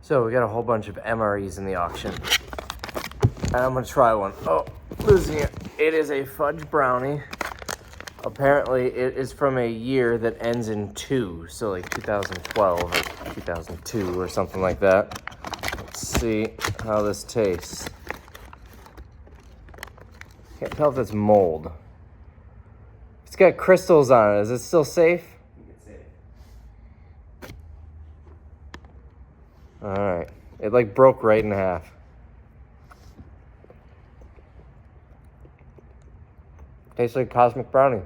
So we got a whole bunch of MREs in the auction. And I'm gonna try one. Oh, losing it. It is a fudge brownie. Apparently it is from a year that ends in 2, so like 2012 or 2002 or something like that. Let's see how this tastes. Can't tell if it's mold. It's got crystals on it. Is it still safe? It's safe. All right. It like broke right in half. Tastes like cosmic brownie.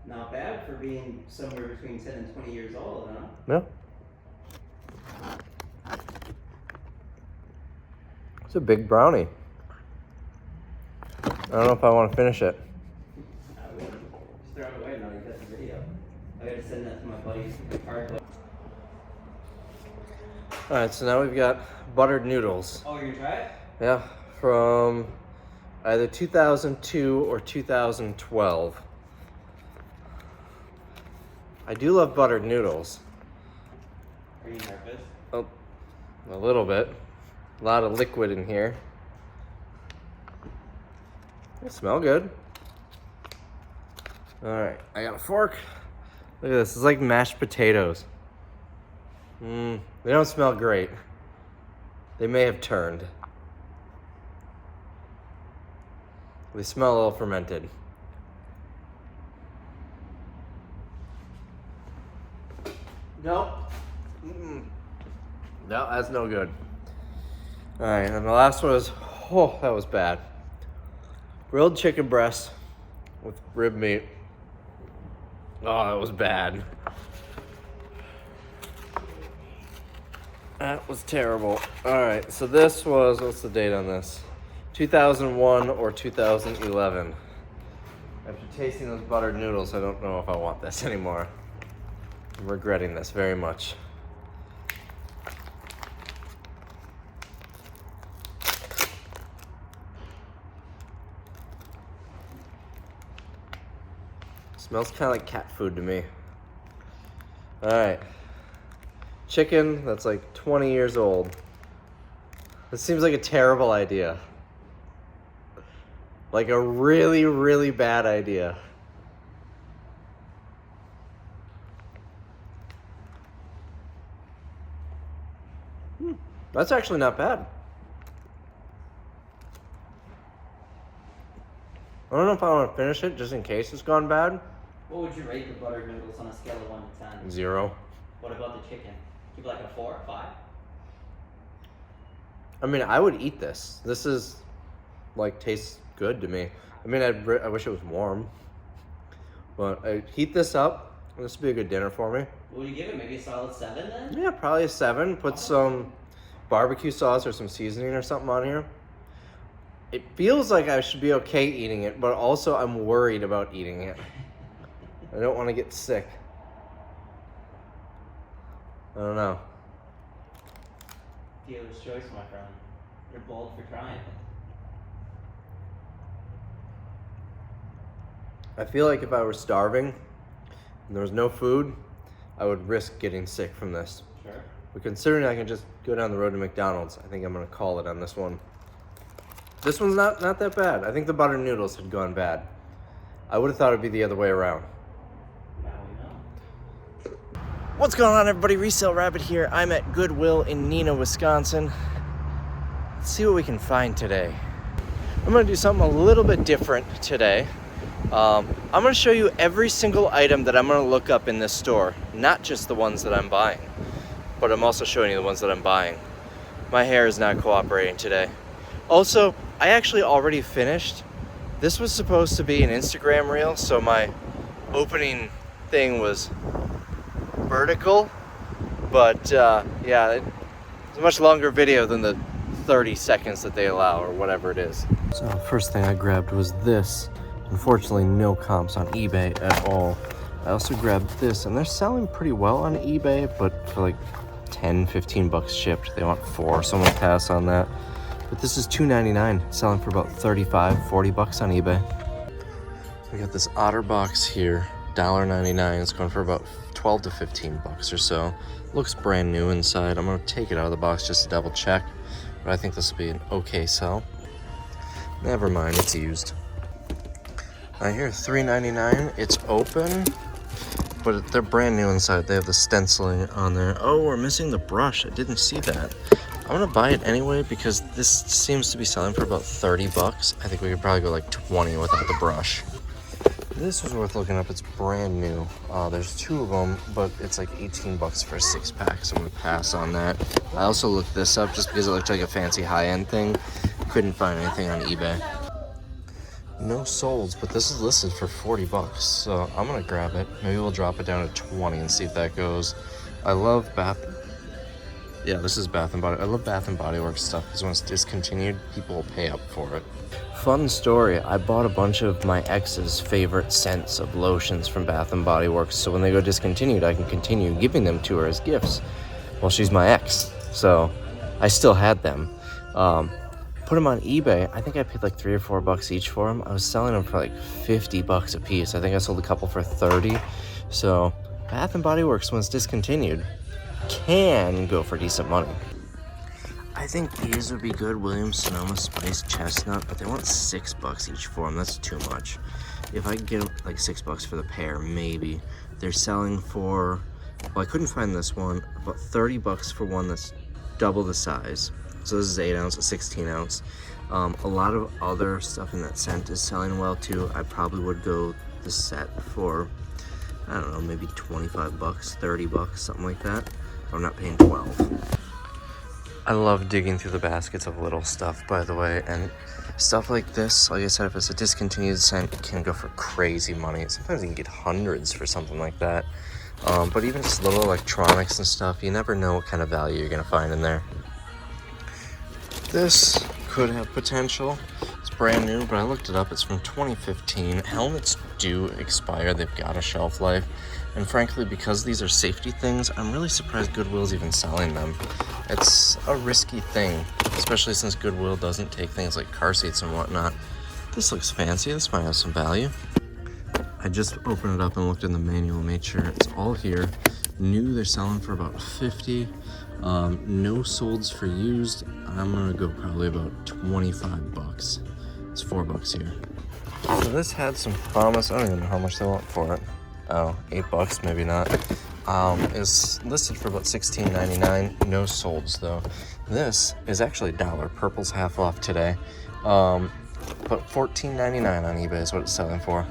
Not bad for being somewhere between 10 and 20 years old, huh? Yeah. It's a big brownie. I don't know if I want to finish it. I would. Just throw it away now you got the video. I gotta send that to my buddies. All right, so now we've got buttered noodles. Oh, you're gonna try it? Yeah, from either 2002 or 2012. I do love buttered noodles. Are you nervous? Oh, a little bit. A lot of liquid in here. They smell good. All right, I got a fork. Look at this, it's like mashed potatoes. They don't smell great. They may have turned. They smell a little fermented. Nope. No, that's no good. All right, and the last one is, oh, that was bad. Grilled chicken breast with rib meat. Oh, that was bad. That was terrible. All right, so this was, what's the date on this? 2001 or 2011. After tasting those buttered noodles, I don't know if I want this anymore. I'm regretting this very much. Smells kind of like cat food to me. All right. Chicken that's like 20 years old. This seems like a terrible idea. Like a really, really bad idea. That's actually not bad. I don't know if I want to finish it just in case it's gone bad. What would you rate the buttered noodles on a scale of 1 to 10? 0. What about the chicken? Give it like a 4, 5? I mean, I would eat this. This is, like, tastes good to me. I mean, I wish it was warm. But I'd heat this up. This would be a good dinner for me. What would you give it? Maybe a solid 7 then? Yeah, probably a 7. Put some barbecue sauce or some seasoning or something on here. It feels like I should be okay eating it, but also I'm worried about eating it. I don't want to get sick. I don't know. Dealer's choice, my friend. You're bold for trying it. I feel like if I were starving and there was no food, I would risk getting sick from this. Sure. But considering I can just go down the road to McDonald's, I think I'm gonna call it on this one. This one's not that bad. I think the buttered noodles had gone bad. I would have thought it'd be the other way around. Now we know. What's going on, everybody? Resale Rabbit here. I'm at Goodwill in Neenah, Wisconsin. Let's see what we can find today. I'm gonna do something a little bit different today. I'm gonna show you every single item that I'm gonna look up in this store, not just the ones that I'm buying, but I'm also showing you the ones that I'm buying. My hair is not cooperating today. Also, I actually already finished. This was supposed to be an Instagram reel, so my opening thing was vertical, but yeah, it's a much longer video than the 30 seconds that they allow or whatever it is. So the first thing I grabbed was this. Unfortunately, no comps on eBay at all. I also grabbed this, and they're selling pretty well on eBay, but for like 10, 15 bucks shipped. They want 4, so I'm gonna pass on that. But this is $2.99, selling for about 35, 40 bucks on eBay. We got this OtterBox here, $1.99. It's going for about 12 to 15 bucks or so. Looks brand new inside. I'm gonna take it out of the box just to double check, but I think this will be an okay sell. Never mind, it's used. I hear $3.99. It's open, but they're brand new inside. They have the stenciling on there. Oh, we're missing the brush. I didn't see that. I'm gonna buy it anyway because this seems to be selling for about 30 bucks. I think we could probably go like 20 without the brush. This was worth looking up. It's brand new. There's 2 of them, but it's like 18 bucks for a 6-pack, so I'm gonna pass on that. I also looked this up just because it looked like a fancy high-end thing. Couldn't find anything on eBay. No solds, but this is listed for 40 bucks, so I'm gonna grab it. Maybe we'll drop it down to 20 and see if that goes. I love Yeah, this is Bath & Body. I love Bath & Body Works stuff because when it's discontinued, people will pay up for it. Fun story, I bought a bunch of my ex's favorite scents of lotions from Bath & Body Works, so when they go discontinued, I can continue giving them to her as gifts. Well, she's my ex, so I still had them. Put them on eBay. I think I paid like 3 or 4 bucks each for them. I was selling them for like 50 bucks a piece. I think I sold a couple for 30. So Bath & Body Works, when it's discontinued, can go for decent money. I think these would be good. Williams Sonoma Spiced Chestnut, but they want 6 bucks each for them. That's too much. If I could get them like 6 bucks for the pair, maybe. They're selling for, well, I couldn't find this one, about 30 bucks for one that's double the size. So this is 8 ounce, a 16 ounce. A lot of other stuff in that scent is selling well too. I probably would go the set for, I don't know, maybe 25 bucks, 30 bucks, something like that. I'm not paying 12. I love digging through the baskets of little stuff, by the way, and stuff like this, like I said, if it's a discontinued scent, it can go for crazy money. Sometimes you can get hundreds for something like that. But even just little electronics and stuff, you never know what kind of value you're gonna find in there. This could have potential. It's brand new, but I looked it up. It's from 2015. Helmets do expire. They've got a shelf life. And frankly, because these are safety things, I'm really surprised Goodwill's even selling them. It's a risky thing, especially since Goodwill doesn't take things like car seats and whatnot. This looks fancy. This might have some value. I just opened it up and looked in the manual, made sure it's all here. New, they're selling for about 50. No solds for used. I'm gonna go probably about 25 bucks. It's 4 bucks here. So this had some promise. I don't even know how much they want for it. Oh, 8 bucks, maybe not. It's listed for about $16.99. No solds though. This is actually $1. Purple's half off today. But $14.99 on eBay is what it's selling for.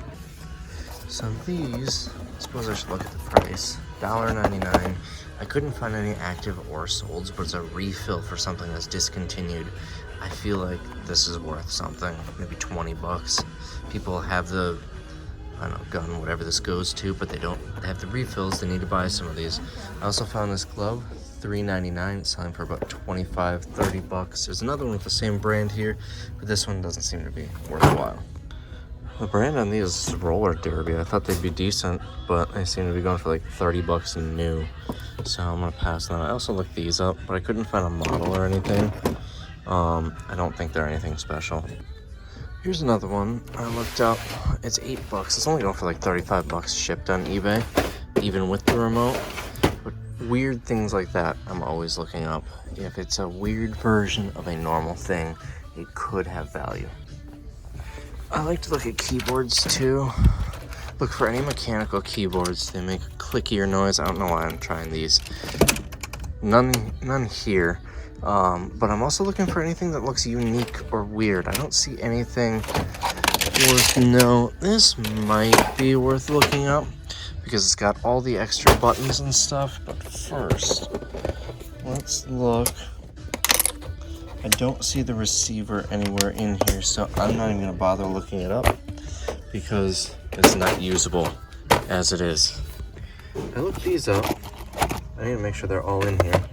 So these, I suppose I should look at the price. $1.99. I couldn't find any active or solds, but it's a refill for something that's discontinued. I feel like this is worth something, maybe 20 bucks. People have the, I don't know, gun, whatever this goes to, but they have the refills. They need to buy some of these. I also found this glove, $3.99. It's selling for about 25, 30 bucks. There's another one with the same brand here, but this one doesn't seem to be worthwhile. The brand on these is Roller Derby. I thought they'd be decent, but they seem to be going for like 30 bucks and new. So I'm gonna pass on that. I also looked these up, but I couldn't find a model or anything. I don't think they're anything special. Here's another one I looked up. It's 8 bucks. It's only going for like 35 bucks shipped on eBay, even with the remote. But weird things like that, I'm always looking up. If it's a weird version of a normal thing, it could have value. I like to look at keyboards too. Look for any mechanical keyboards. They make a clickier noise. I don't know why I'm trying these. None here. But I'm also looking for anything that looks unique or weird. I don't see anything worth note. This might be worth looking up because it's got all the extra buttons and stuff. But first, let's look. I don't see the receiver anywhere in here, so I'm not even gonna bother looking it up because it's not usable as it is. I looked these up. I need to make sure they're all in here.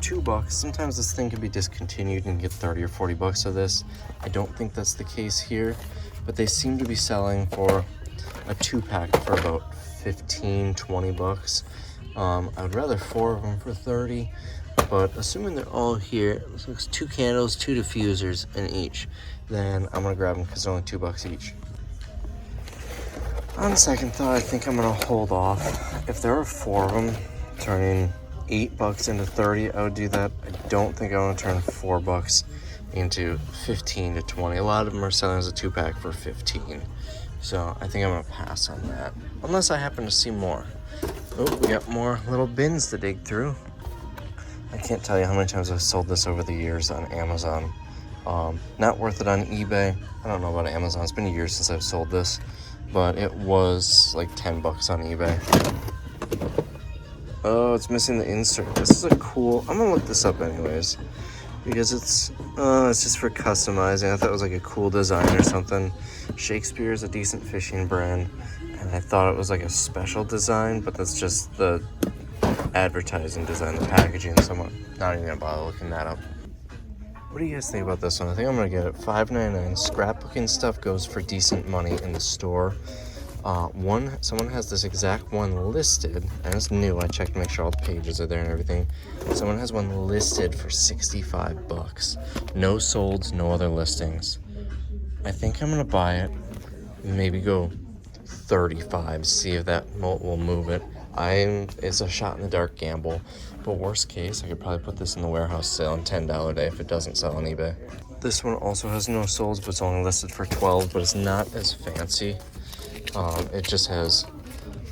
2 bucks. Sometimes this thing can be discontinued and get 30 or 40 bucks of this. I don't think that's the case here, but they seem to be selling for a 2-pack for about 15, 20 bucks. I would rather 4 of them for 30. But assuming they're all here, it looks 2 candles, 2 diffusers in each, then I'm gonna grab them because they're only 2 bucks each. On second thought, I think I'm gonna hold off. If there are 4 of them turning $8 into 30, I would do that. I don't think I want to turn $4 into 15 to 20. A lot of them are selling as a 2-pack for 15. So I think I'm gonna pass on that. Unless I happen to see more. Oh, we got more little bins to dig through. I can't tell you how many times I've sold this over the years on Amazon. Not worth it on eBay. I don't know about Amazon. It's been years since I've sold this, but it was like $10 on eBay. Oh, it's missing the insert. This is a cool. I'm gonna look this up anyways because it's just for customizing. I thought it was like a cool design or something. Shakespeare is a decent fishing brand, and I thought it was like a special design, but that's just the advertising design, the packaging. So I'm not even gonna bother looking that up. What do you guys think about this one? I think I'm gonna get it $5.99. Scrapbooking stuff goes for decent money in the store. Someone has this exact one listed, and it's new. I checked to make sure all the pages are there and everything. Someone has one listed for $65. No solds, no other listings. I think I'm gonna buy it. Maybe go 35. See if that will move it. It's a shot in the dark gamble, but worst case, I could probably put this in the warehouse sale on $10 a day if it doesn't sell on eBay. This one also has no solds, but it's only listed for 12. But it's not as fancy. It just has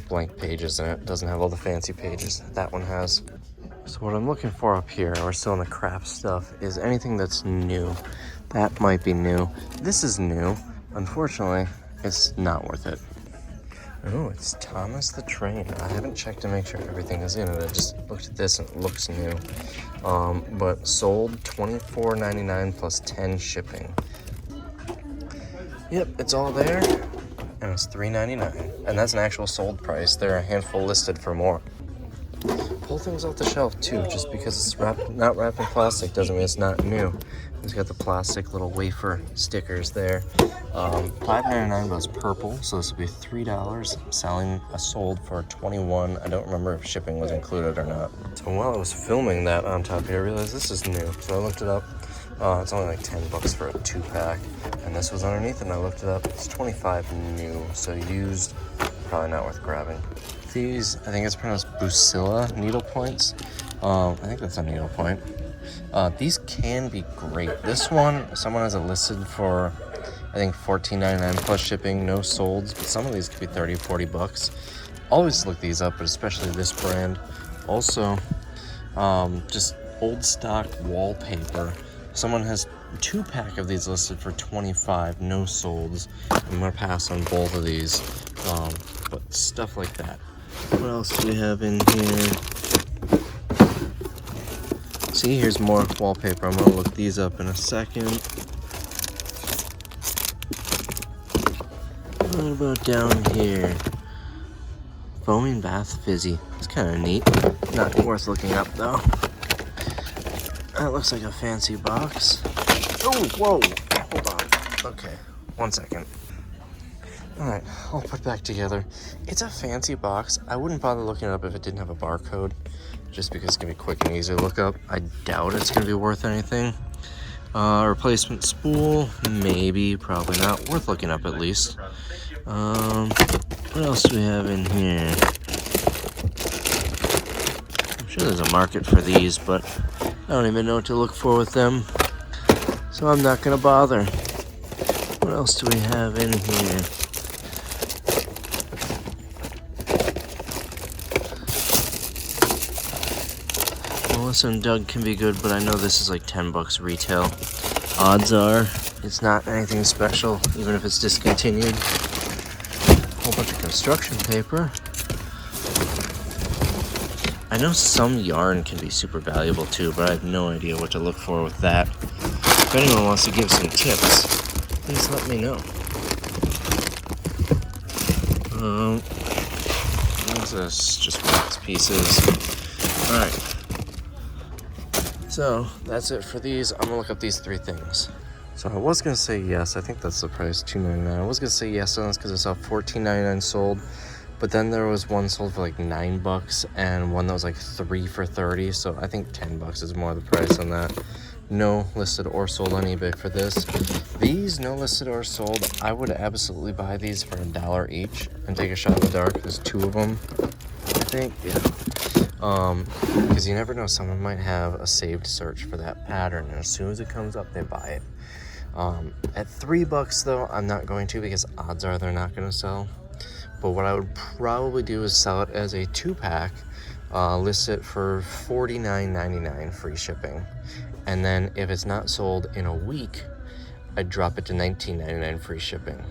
blank pages in it. It doesn't have all the fancy pages that one has. So what I'm looking for up here, we're still in the craft stuff, is anything that's new. That might be new. This is new. Unfortunately, it's not worth it. Oh, it's Thomas the Train. I haven't checked to make sure everything is in it. I just looked at this and it looks new. But sold $24.99 plus 10 shipping. Yep, it's all there. And it's $3.99. And that's an actual sold price. There are a handful listed for more. Pull things off the shelf too. Just because it's not wrapped in plastic doesn't mean it's not new. It's got the plastic little wafer stickers there. $5.99, but it's purple, so this would be $3. Selling a sold for $21. I don't remember if shipping was included or not. So while I was filming that on top here, I realized this is new. So I looked it up. It's only like $10 for a 2-pack, and this was underneath, and I looked it up. It's $25 new, so used, probably not worth grabbing. These, I think it's pronounced Bucilla needle points. I think that's a needle point. These can be great. This one, someone has it listed for, I think $14.99 plus shipping, no solds, but some of these could be $30, $40. Always look these up, but especially this brand. Also, just old stock wallpaper. Someone has a 2-pack of these listed for $25, no solds. I'm gonna pass on both of these, but stuff like that. What else do we have in here? See, here's more wallpaper. I'm gonna look these up in a second. What about down here? Foaming bath fizzy. It's kind of neat. Not worth looking up though. That looks like a fancy box. Oh, whoa! Hold on. Okay, 1 second. Alright, I'll put back together. It's a fancy box. I wouldn't bother looking it up if it didn't have a barcode, just because it's gonna be quick and easy to look up. I doubt it's gonna be worth anything. Replacement spool, maybe, probably not. Worth looking up at least. What else do we have in here? I'm sure there's a market for these, but I don't even know what to look for with them, so I'm not gonna bother. What else do we have in here? Melissa and Doug can be good, but I know this is like $10 retail. Odds are it's not anything special, even if it's discontinued. A whole bunch of construction paper. I know some yarn can be super valuable too, but I have no idea what to look for with that. If anyone wants to give some tips, please let me know. What's this? Just wax pieces. Alright. So, that's it for these. I'm gonna look up these 3 things. So I was gonna say yes, I think that's the price, $2.99. I was gonna say yes on this because I saw $14.99 sold, But then there was one sold for like $9 and one that was like 3 for $30. So I think $10 is more the price on that. No listed or sold on eBay for this. These no listed or sold, I would absolutely buy these for $1 each and take a shot in the dark. There's 2 of them, I think. Yeah. Because you never know, someone might have a saved search for that pattern, and as soon as it comes up, they buy it. At $3 though, I'm not going to, because odds are they're not going to sell. But what I would probably do is sell it as a 2-pack, list it for $49.99 free shipping. And then if it's not sold in a week, I'd drop it to $19.99 free shipping.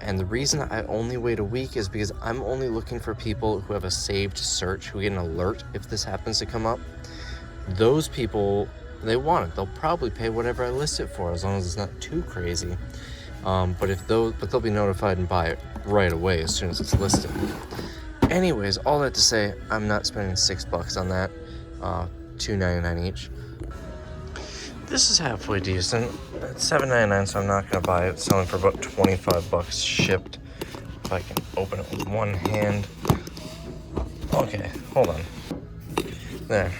And the reason I only wait a week is because I'm only looking for people who have a saved search, who get an alert if this happens to come up. Those people, they want it. They'll probably pay whatever I list it for, as long as it's not too crazy. But they'll be notified and buy it right away as soon as it's listed. Anyways, all that to say, I'm not spending $6 on that. $2.99 each. This is halfway decent. It's $7.99, so I'm not gonna buy it. It's selling for about $25 shipped. If I can open it with one hand. Okay, hold on. There.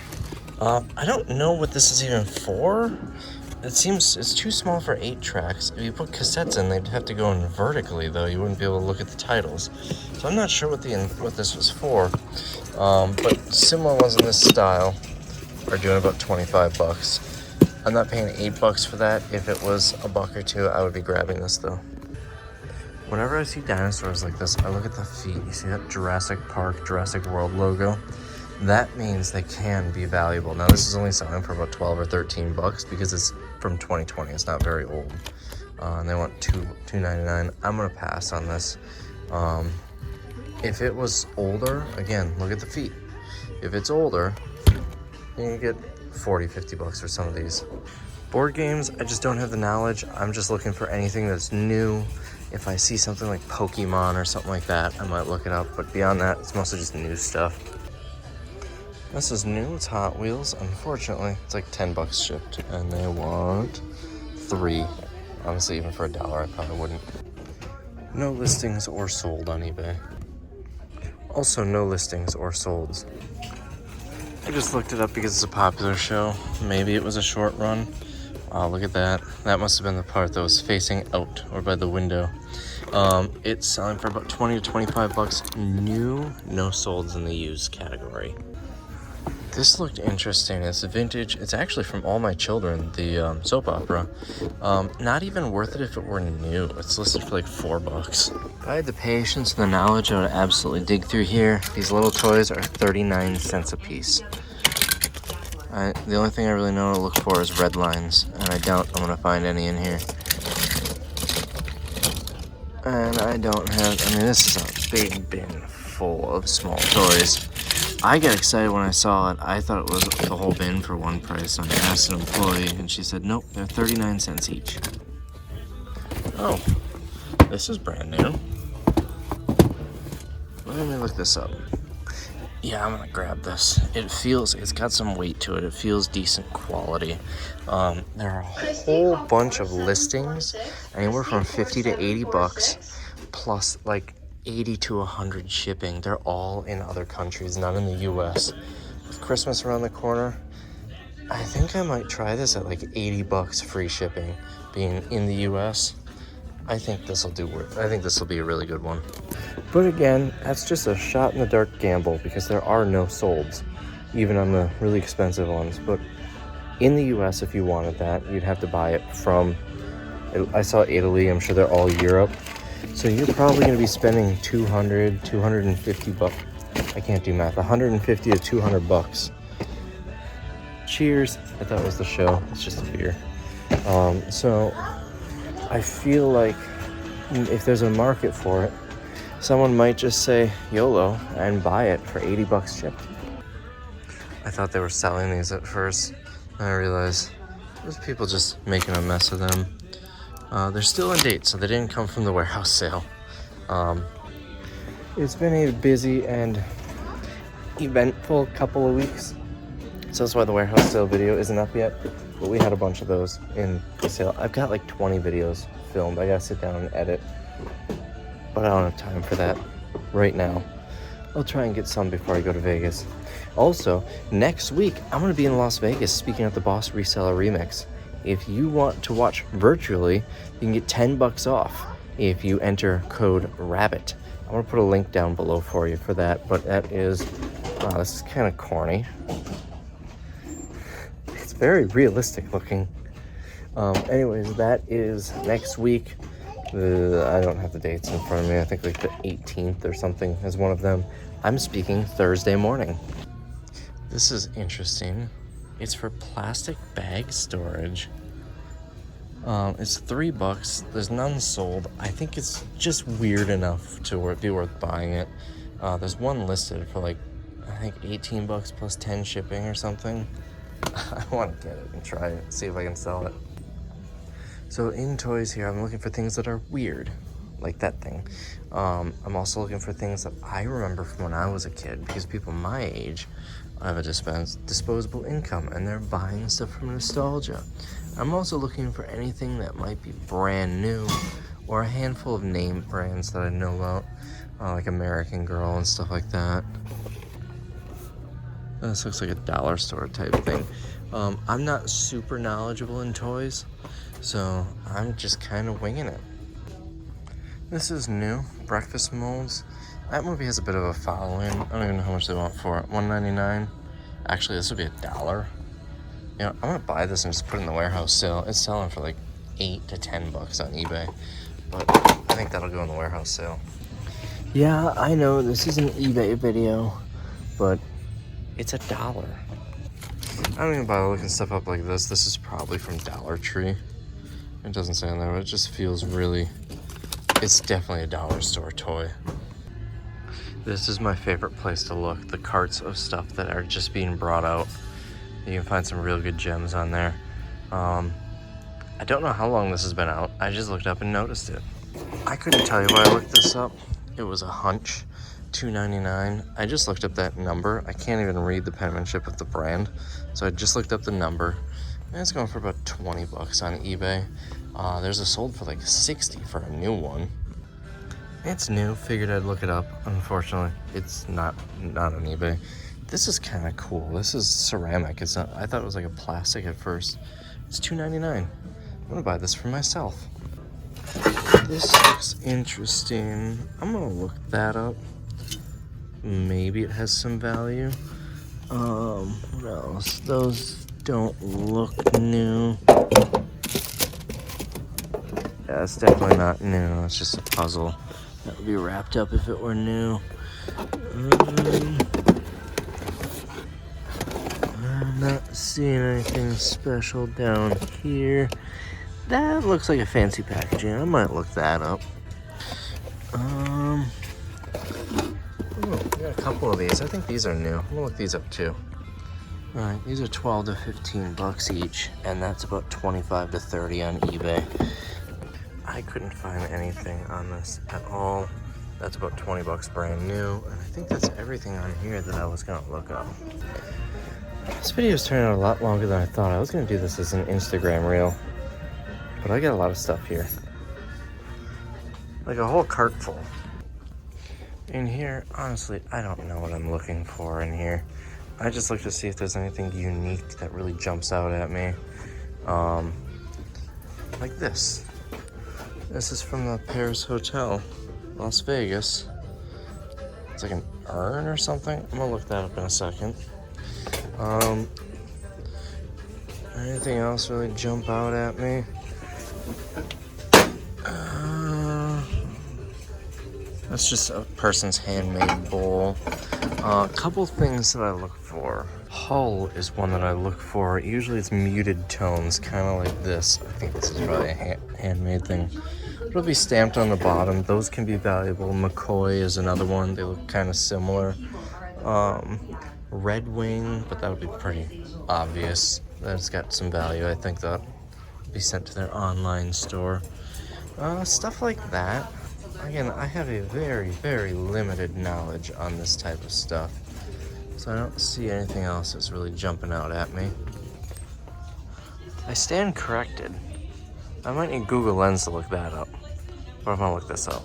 I don't know what this is even for. It seems it's too small for 8 tracks. If you put cassettes in, they'd have to go in vertically, though. You wouldn't be able to look at the titles. So I'm not sure what this was for. But similar ones in this style are doing about $25. I'm not paying $8 for that. If it was $1 or $2, I would be grabbing this though. Whenever I see dinosaurs like this, I look at the feet. You see that Jurassic Park, Jurassic World logo? That means they can be valuable. Now this is only selling for about 12 or 13 bucks because it's from 2020. It's not very old. And they want $2.99. I'm gonna pass on this. If it was older, again, look at the feet. If it's older, you can get 40, 50 bucks for some of these. Board games, I just don't have the knowledge. I'm just looking for anything that's new. If I see something like Pokemon or something like that, I might look it up. But beyond that, it's mostly just new stuff. This is new, it's Hot Wheels. Unfortunately, it's like 10 bucks shipped, and they want 3. Honestly, even for $1, I probably wouldn't. No listings or sold on eBay. Also, no listings or solds. I just looked it up because it's a popular show. Maybe it was a short run. Look at that. That must have been the part that was facing out or by the window. It's selling for about 20 to 25 bucks. New, no solds in the used category. This looked interesting. It's vintage. It's actually from All My Children, the soap opera. Not even worth it if it were new. It's listed for like $4. If I had the patience and the knowledge, I would absolutely dig through here. These little toys are 39 cents a piece. The only thing I really know to look for is red lines, and I doubt I'm gonna find any in here. And I don't have, I mean, this is a big bin full of small toys. I got excited when I saw it. I thought it was the whole bin for one price. I asked an employee, and she said, nope, they're 39 cents each. Oh, this is brand new. Let me look this up. Yeah, I'm gonna grab this. It's got some weight to it. It feels decent quality. There are a whole bunch of listings, anywhere from 50 to 80 bucks, plus like 80 to 100 shipping. They're all in other countries, not in the US. With Christmas around the corner, I think I might try this at like 80 bucks free shipping, being in the US. I think this will be a really good one. But again, that's just a shot in the dark gamble because there are no solds, even on the really expensive ones. But in the US, if you wanted that, you'd have to buy it from, I saw Italy, I'm sure they're all Europe. So you're probably going to be spending 250 bucks. I can't do math. 150 to 200 bucks. Cheers. I thought it was the show. It's just a beer. So I feel like if there's a market for it, someone might just say YOLO and buy it for 80 bucks shipped. I thought they were selling these at first, and I realized there's people just making a mess of them. They're still in date, so they didn't come from the warehouse sale. It's been a busy and eventful couple of weeks, so that's why the warehouse sale video isn't up yet, but we had a bunch of those in the sale. I've got like 20 videos filmed. I gotta sit down and edit, but I don't have time for that right now. I'll try and get some before I go to Vegas. Also, next week, I'm going to be in Las Vegas speaking at the Boss Reseller Remix. If you want to watch virtually, you can get $10 off if you enter code RABBIT. I'm going to put a link down below for you for that, but that is, wow, this is kind of corny. It's very realistic looking. Anyways, that is next week. I don't have the dates in front of me. I think like the 18th or something is one of them. I'm speaking Thursday morning. This is interesting. It's for plastic bag storage. It's $3. There's none sold. I think it's just weird enough to be worth buying it. There's one listed for like, I think $18 plus 10 shipping or something. I want to get it and try it, see if I can sell it. So in toys here, I'm looking for things that are weird, like that thing. I'm also looking for things that I remember from when I was a kid, because people my age have a disposable income and they're buying stuff from nostalgia. I'm also looking for anything that might be brand new or a handful of name brands that I know about, like American Girl and stuff like that. This looks like a dollar store type thing. I'm not super knowledgeable in toys, so I'm just kind of winging it. This is new, breakfast molds. That movie has a bit of a following. I don't even know how much they want for it. $1.99. Actually, this would be $1. You know, I'm gonna buy this and just put it in the warehouse sale. It's selling for like $8 to $10 on eBay, but I think that'll go in the warehouse sale. Yeah, I know this is an eBay video, but it's $1. I don't even bother looking stuff up like this. This is probably from Dollar Tree. It doesn't say on there, but it just feels really, it's definitely a dollar store toy. This is my favorite place to look, the carts of stuff that are just being brought out. You can find some real good gems on there. I don't know how long this has been out. I just looked up and noticed it. I couldn't tell you why I looked this up. It was a hunch, $2.99. I just looked up that number. I can't even read the penmanship of the brand. So I just looked up the number. And it's going for about $20 on eBay. There's a sold for like $60 for a new one. It's new, figured I'd look it up. Unfortunately, it's not on eBay. This is kind of cool. This is ceramic. It's not, I thought it was like a plastic at first. It's $2.99. I'm gonna buy this for myself. This looks interesting. I'm gonna look that up. Maybe it has some value. What else? Those don't look new. Yeah, it's definitely not new. It's just a puzzle that would be wrapped up if it were new. I'm not seeing anything special down here. That looks like a fancy packaging. I might look that up. Oh, we got a couple of these. I think these are new. I'm gonna look these up too. Alright, these are $12 to $15 each, and that's about $25 to $30 on eBay. I couldn't find anything on this at all. That's about $20 brand new, and I think that's everything on here that I was gonna look up. This video is turning out a lot longer than I thought. I was gonna do this as an Instagram reel, but I got a lot of stuff here. Like a whole cart full. In here, honestly, I don't know what I'm looking for in here. I just look to see if there's anything unique that really jumps out at me. Like this. This is from the Paris Hotel, Las Vegas. It's like an urn or something. I'm gonna look that up in a second. Anything else really jump out at me? That's just a person's handmade bowl. A couple things that I look for. Hull is one that I look for. Usually it's muted tones, kind of like this. I think this is probably a handmade thing. It'll be stamped on the bottom. Those can be valuable. McCoy is another one. They look kind of similar. Red Wing, but that would be pretty obvious. That's got some value. I think that would be sent to their online store. Stuff like that. Again, I have a very, very limited knowledge on this type of stuff, so I don't see anything else that's really jumping out at me. I stand corrected. I might need Google Lens to look that up, or I'm gonna look this up.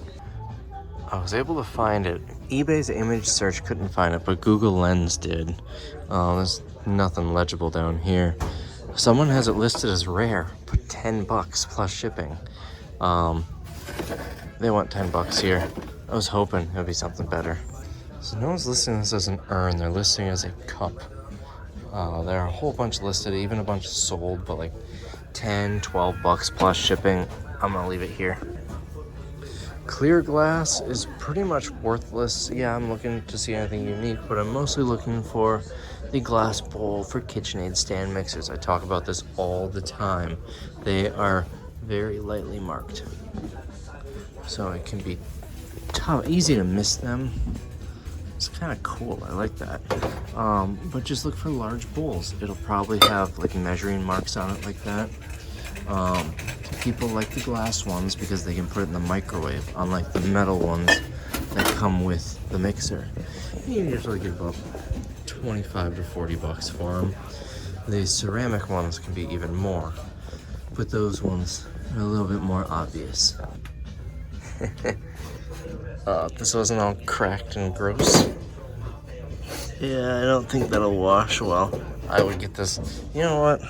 I was able to find it. eBay's image search couldn't find it, but Google Lens did. There's nothing legible down here. Someone has it listed as rare. Put $10 plus shipping. They want $10 here. I was hoping it would be something better. So no one's listing this as an urn. They're listing it as a cup. There are a whole bunch listed, even a bunch sold, but like $10-12 plus shipping. I'm gonna leave it here. Clear glass is pretty much worthless. Yeah, I'm looking to see anything unique, but I'm mostly looking for the glass bowl for KitchenAid stand mixers. I talk about this all the time. They are very lightly marked, so it can be tough, easy to miss them. It's kind of cool. I like that. But just look for large bowls. It'll probably have like measuring marks on it like that. People like the glass ones because they can put it in the microwave, unlike the metal ones that come with the mixer. You usually give about $25 to $40 for them. The ceramic ones can be even more, but those ones are a little bit more obvious. This wasn't all cracked and gross. Yeah, I don't think that'll wash well. I would get this. You know what?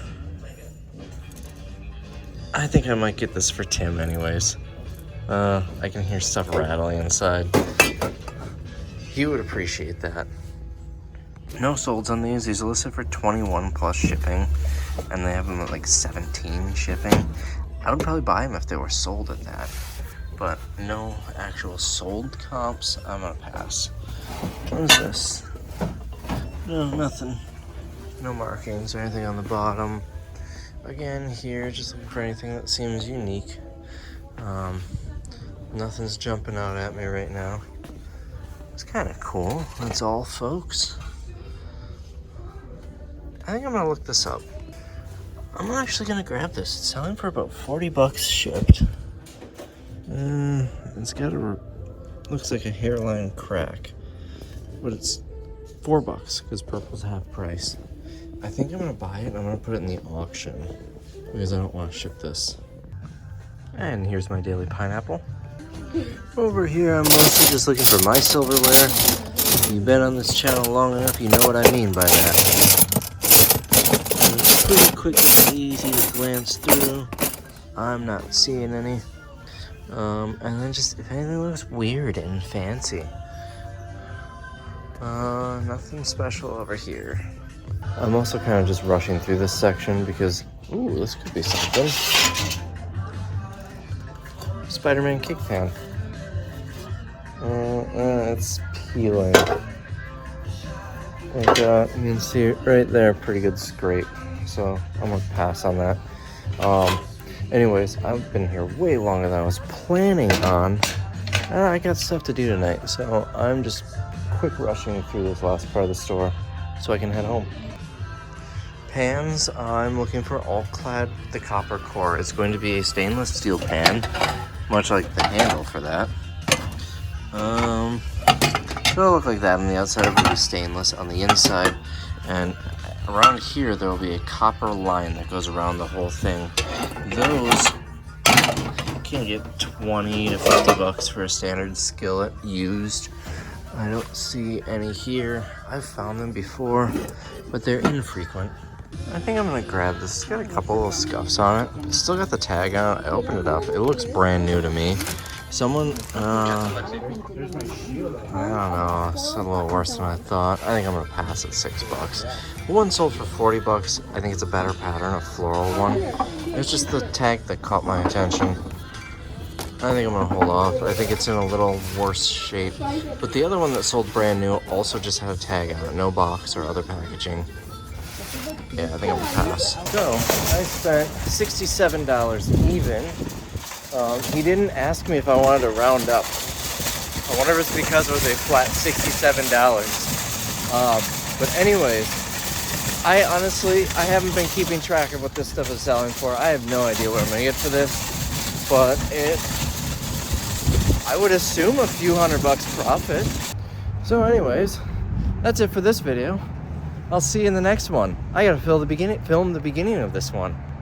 I think I might get this for Tim anyways. I can hear stuff rattling inside. He would appreciate that. No solds on these. These are listed for 21 plus shipping, and they have them at like 17 shipping. I would probably buy them if they were sold at that, but no actual sold comps. I'm gonna pass. What is this? No, nothing. No markings or anything on the bottom. Again, here, just looking for anything that seems unique. Nothing's jumping out at me right now. It's kind of cool. That's all, folks. I think I'm gonna look this up. I'm actually gonna grab this. It's selling for about $40 shipped. It's got looks like a hairline crack, but it's $4 because purple's half price. I think I'm gonna buy it and I'm gonna put it in the auction because I don't want to ship this. And here's my daily pineapple. Over here, I'm mostly just looking for my silverware. If you've been on this channel long enough, you know what I mean by that. It's pretty quick and easy to glance through. I'm not seeing any. And then just if anything looks weird and fancy. Nothing special over here. I'm also kind of just rushing through this section because, ooh, this could be something. Spider-Man kick fan. It's peeling. Like that. You can see it right there, pretty good scrape. So I'm gonna pass on that. Anyways, I've been here way longer than I was planning on. I got stuff to do tonight, so I'm just quick rushing through this last part of the store so I can head home. Pans, I'm looking for all-clad with the copper core. It's going to be a stainless steel pan, much like the handle for that. It'll look like that on the outside. It will be stainless on the inside, and around here there will be a copper line that goes around the whole thing. Those you can get $20 to $50 for a standard skillet used. I don't see any here. I've found them before, but they're infrequent. I think I'm gonna grab this. It's got a couple little scuffs on it. It's still got the tag on it. I opened it up. It looks brand new to me. Someone, I don't know. It's a little worse than I thought. I think I'm gonna pass at $6. One sold for $40. I think it's a better pattern, a floral one. It's just the tag that caught my attention. I think I'm gonna hold off. I think it's in a little worse shape. But the other one that sold brand new also just had a tag on it, no box or other packaging. Yeah, I think I'm gonna pass. So, I spent $67 even. He didn't ask me if I wanted to round up. I wonder if it's because it was a flat $67. But anyways, I haven't been keeping track of what this stuff is selling for. I have no idea what I'm gonna get for this, but I would assume a few $100 profit. So anyways, that's it for this video. I'll see you in the next one. I gotta film the beginning of this one.